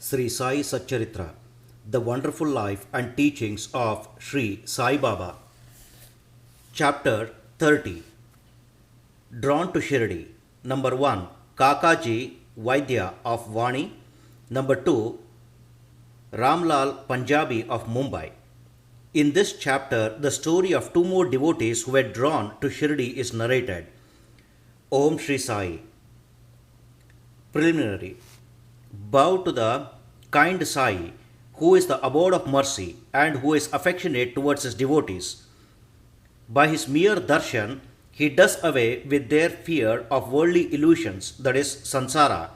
Sri Sai Satcharitra, The Wonderful Life and Teachings of Sri Sai Baba. Chapter 30. Drawn to Shirdi. Number 1. Kakaji, Vaidya of Vani. Number 2. Ramalal, Punjabi of Mumbai. In this chapter, the story of two more devotees who were drawn to Shirdi is narrated. Om Sri Sai. Preliminary. Bow to the kind Sai, who is the abode of mercy and who is affectionate towards his devotees. By his mere darshan, he does away with their fear of worldly illusions, that is, sansara,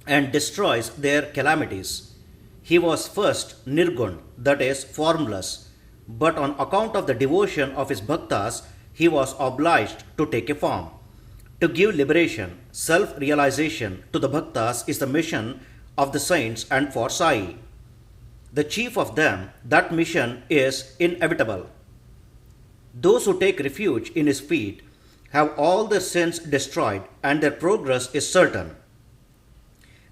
and destroys their calamities. He was first nirgun, that is, formless, but on account of the devotion of his bhaktas, he was obliged to take a form. To give liberation, self-realization to the bhaktas is the mission of the saints and for Sai. The chief of them, that mission is inevitable. Those who take refuge in his feet have all their sins destroyed and their progress is certain.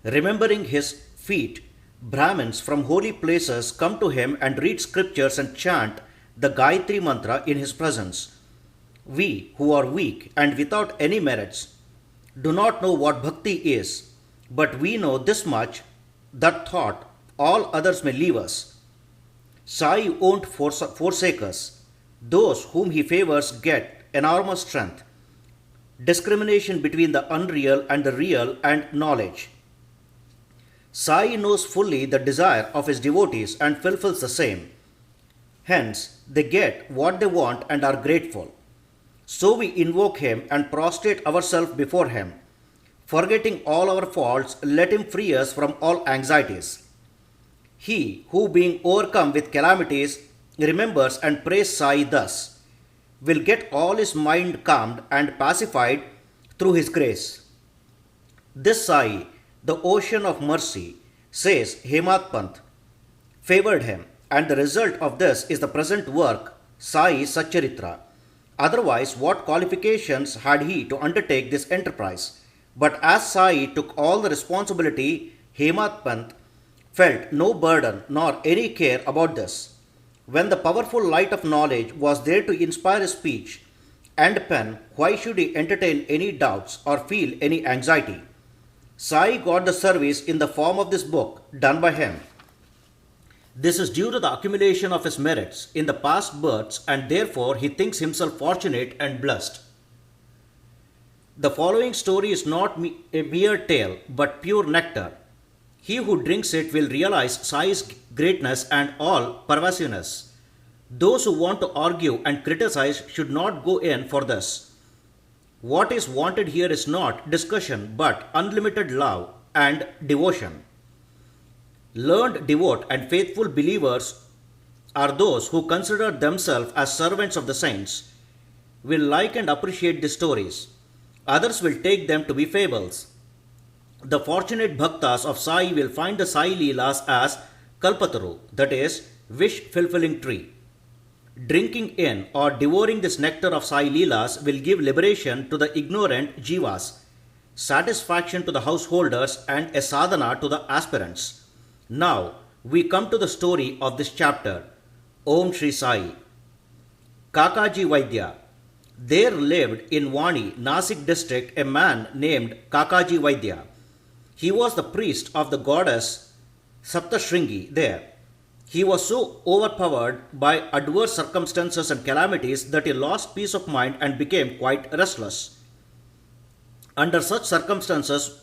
Remembering his feet, Brahmins from holy places come to him and read scriptures and chant the Gayatri mantra in his presence. We, who are weak and without any merits, do not know what bhakti is, but we know this much, that thought all others may leave us. Sai won't forsake us. Those whom he favors get enormous strength, discrimination between the unreal and the real, and knowledge. Sai knows fully the desire of his devotees and fulfills the same. Hence, they get what they want and are grateful. So we invoke him and prostrate ourselves before him. Forgetting all our faults, let him free us from all anxieties. He who, being overcome with calamities, remembers and prays Sai thus, will get all his mind calmed and pacified through his grace. This Sai, the ocean of mercy, says Hemat Pant, favored him, and the result of this is the present work, Sai Satcharitra. Otherwise, what qualifications had he to undertake this enterprise? But as Sai took all the responsibility, Hemat Pant felt no burden nor any care about this. When the powerful light of knowledge was there to inspire his speech and pen, why should he entertain any doubts or feel any anxiety? Sai got the service in the form of this book done by him. This is due to the accumulation of his merits in the past births, and therefore he thinks himself fortunate and blessed. The following story is not a mere tale, but pure nectar. He who drinks it will realize Sai's greatness and all pervasiveness. Those who want to argue and criticize should not go in for this. What is wanted here is not discussion, but unlimited love and devotion. Learned, devout, and faithful believers are those who consider themselves as servants of the saints, will like and appreciate the stories. Others will take them to be fables. The fortunate bhaktas of Sai will find the Sai Leelas as Kalpataru, that is, wish-fulfilling tree. Drinking in or devouring this nectar of Sai Leelas will give liberation to the ignorant jivas, satisfaction to the householders, and a sadhana to the aspirants. Now, we come to the story of this chapter. Om Sri Sai. Kakaji Vaidya. There lived in Vani, Nasik district, a man named Kakaji Vaidya. He was the priest of the goddess Saptashringi there. He was so overpowered by adverse circumstances and calamities that he lost peace of mind and became quite restless. Under such circumstances,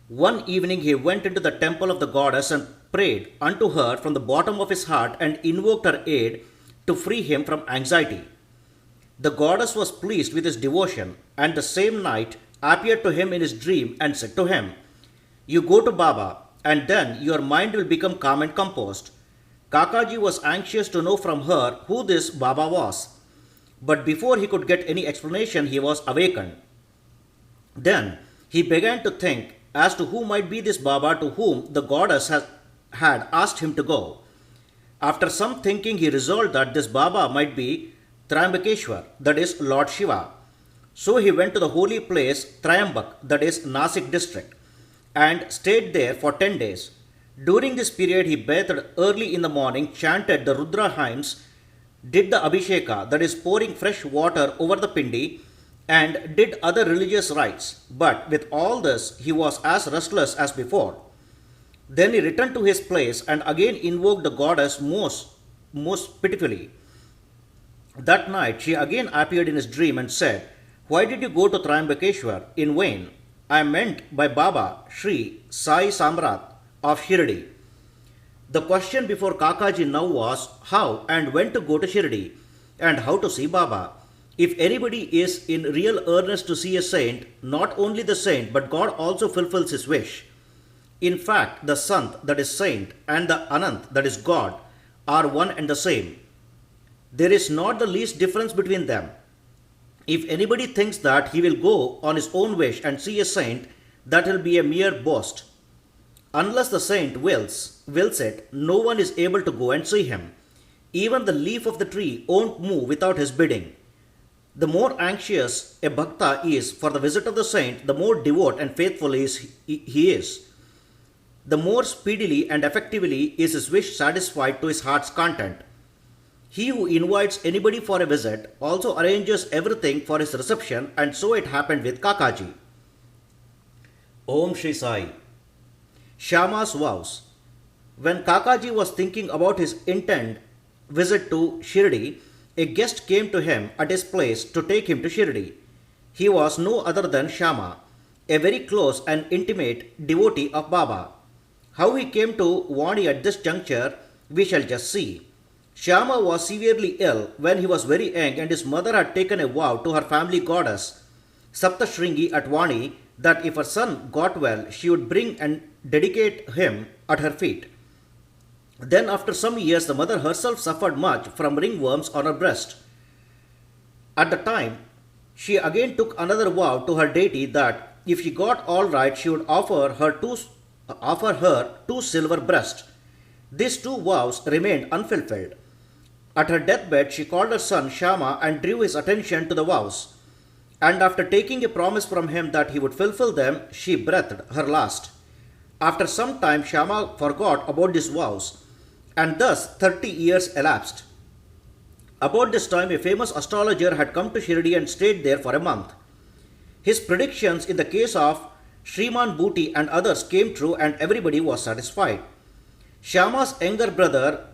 one evening he went into the temple of the goddess and prayed unto her from the bottom of his heart and invoked her aid to free him from anxiety. The goddess was pleased with his devotion, and the same night appeared to him in his dream and said to him, "You go to Baba, and then your mind will become calm and composed." Kakaji was anxious to know from her who this Baba was, but before he could get any explanation, he was awakened. Then he began to think as to who might be this Baba to whom the goddess had asked him to go. After some thinking, he resolved that this Baba might be Triambakeshwar, that is, Lord Shiva. So he went to the holy place Triambak, that is, Nasik district. and stayed there for 10 days. During this period, he bathed early in the morning, chanted the Rudra hymns, did the Abhisheka, that is, pouring fresh water over the pindi, and did other religious rites. But with all this, he was as restless as before. Then he returned to his place and again invoked the goddess most pitifully. That night, she again appeared in his dream and said, "Why did you go to Triambakeshwar in vain? I am meant by Baba, Sri Sai Samrat of Shirdi." The question before Kakaji now was how and when to go to Shirdi and how to see Baba. If anybody is in real earnest to see a saint, not only the saint but God also fulfills his wish. In fact, the Sant, that is saint, and the Anant, that is God, are one and the same. There is not the least difference between them. If anybody thinks that he will go on his own wish and see a saint, that will be a mere boast. Unless the saint wills it, no one is able to go and see him. Even the leaf of the tree won't move without his bidding. The more anxious a bhakta is for the visit of the saint, the more devout and faithful he is. The more speedily and effectively is his wish satisfied to his heart's content. He who invites anybody for a visit also arranges everything for his reception, and so it happened with Kakaji. Om Shri Sai. Shyama's vows. When Kakaji was thinking about his intent visit to Shirdi, a guest came to him at his place to take him to Shirdi. He was no other than Shyama, a very close and intimate devotee of Baba. How he came to Vani at this juncture, we shall just see. Shyama was severely ill when he was very young, and his mother had taken a vow to her family goddess, Saptashringi at Vani, that if her son got well, she would bring and dedicate him at her feet. Then after some years, the mother herself suffered much from ringworms on her breast. At the time, she again took another vow to her deity that if she got all right, she would offer her two silver breasts. These two vows remained unfulfilled. At her deathbed, she called her son Shyama and drew his attention to the vows. And after taking a promise from him that he would fulfill them, she breathed her last. After some time, Shyama forgot about these vows, and thus 30 years elapsed. About this time, a famous astrologer had come to Shirdi and stayed there for a month. His predictions in the case of Shriman Booty and others came true, and everybody was satisfied. Shyama's younger brother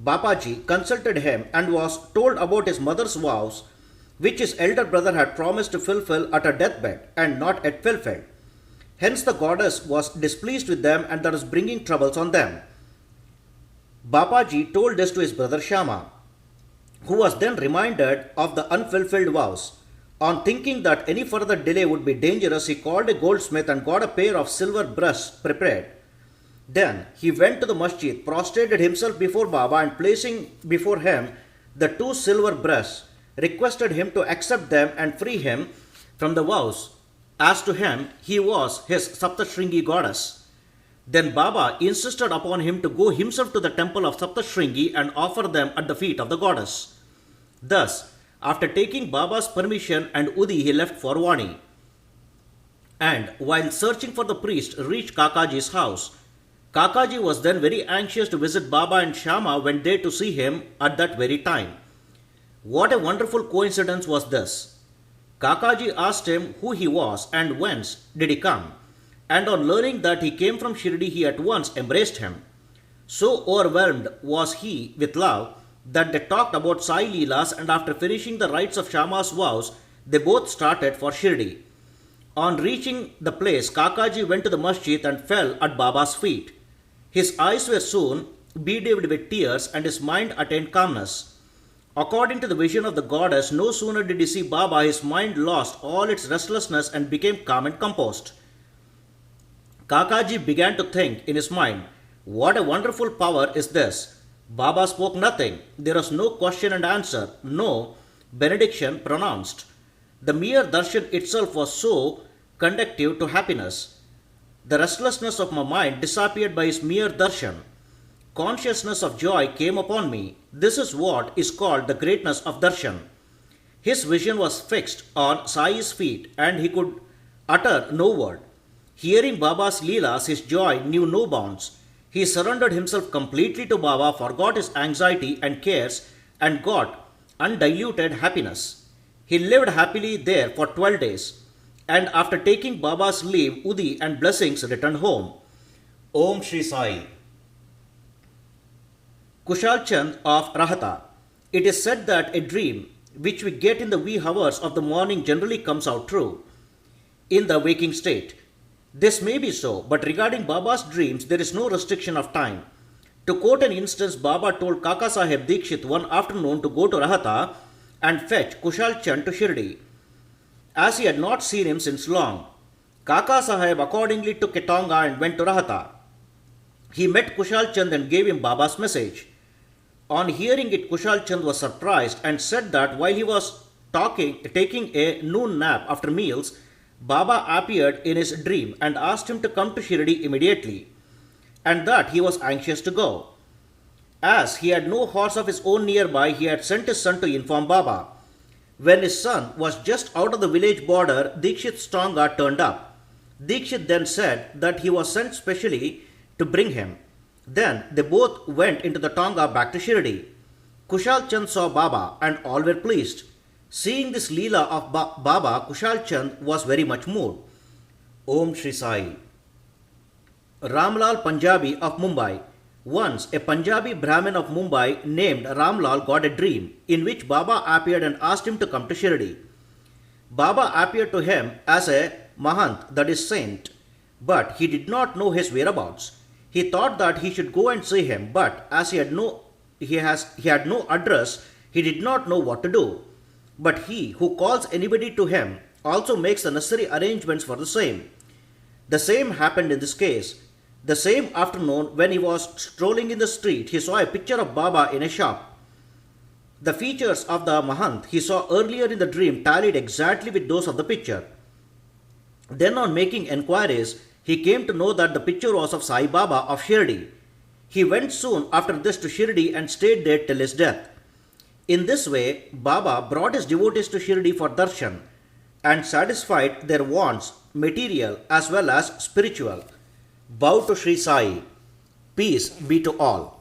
Bapaji consulted him and was told about his mother's vows, which his elder brother had promised to fulfill at her deathbed and not yet fulfilled. Hence the goddess was displeased with them and that was bringing troubles on them. Bapaji told this to his brother Shyama, who was then reminded of the unfulfilled vows. On thinking that any further delay would be dangerous, he called a goldsmith and got a pair of silver breasts prepared. Then he went to the masjid, prostrated himself before Baba, and placing before him the two silver breasts, requested him to accept them and free him from the vows. As to him, he was his Saptashringi goddess. Then Baba insisted upon him to go himself to the temple of Saptashringi and offer them at the feet of the goddess. Thus, after taking Baba's permission and Udi, he left for Vani. And while searching for the priest, reached Kakaji's house. Kakaji was then very anxious to visit Baba, and Shyama went there to see him at that very time. What a wonderful coincidence was this! Kakaji asked him who he was and whence did he come, and on learning that he came from Shirdi, he at once embraced him. So overwhelmed was he with love that they talked about Sai Leelas, and after finishing the rites of Shyama's vows, they both started for Shirdi. On reaching the place, Kakaji went to the masjid and fell at Baba's feet. His eyes were soon bedimmed with tears and his mind attained calmness. According to the vision of the goddess, no sooner did he see Baba, his mind lost all its restlessness and became calm and composed. Kakaji began to think in his mind, what a wonderful power is this! Baba spoke nothing. There was no question and answer, no benediction pronounced. The mere darshan itself was so conducive to happiness. The restlessness of my mind disappeared by his mere darshan. Consciousness of joy came upon me. This is what is called the greatness of darshan. His vision was fixed on Sai's feet and he could utter no word. Hearing Baba's Leelas, his joy knew no bounds. He surrendered himself completely to Baba, forgot his anxiety and cares, and got undiluted happiness. He lived happily there for 12 days, and after taking Baba's leave, Udi and blessings returned home. Om Shri Sai. Kushal Chand of Rahata. It is said that a dream which we get in the wee hours of the morning generally comes out true in the waking state. This may be so, but regarding Baba's dreams, there is no restriction of time. To quote an instance, Baba told Kaka Sahib Dikshit one afternoon to go to Rahata and fetch Kushal Chand to Shirdi, as he had not seen him since long. Kaka Sahib accordingly took a tonga and went to Rahata. He met Kushal Chand and gave him Baba's message. On hearing it, Kushal Chand was surprised and said that while he was taking a noon nap after meals, Baba appeared in his dream and asked him to come to Shirdi immediately, and that he was anxious to go. As he had no horse of his own nearby, he had sent his son to inform Baba. When his son was just out of the village border, Dikshit's tonga turned up. Dikshit then said that he was sent specially to bring him. Then they both went into the tonga back to Shirdi. Kushal Chand saw Baba and all were pleased. Seeing this Leela of Baba, Kushal Chand was very much moved. Om Shri Sai. Ramalal Punjabi of Mumbai. Once a Punjabi Brahmin of Mumbai named Ramalal got a dream in which Baba appeared and asked him to come to Shirdi. Baba appeared to him as a Mahant, that is saint, but he did not know his whereabouts. He thought that he should go and see him, but as he had no address, he did not know what to do. But he who calls anybody to him also makes the necessary arrangements for the same. The same happened in this case. The same afternoon, when he was strolling in the street, he saw a picture of Baba in a shop. The features of the Mahant he saw earlier in the dream tallied exactly with those of the picture. Then on making enquiries, he came to know that the picture was of Sai Baba of Shirdi. He went soon after this to Shirdi and stayed there till his death. In this way, Baba brought his devotees to Shirdi for darshan and satisfied their wants, material as well as spiritual. Bow to Sri Sai. Peace be to all.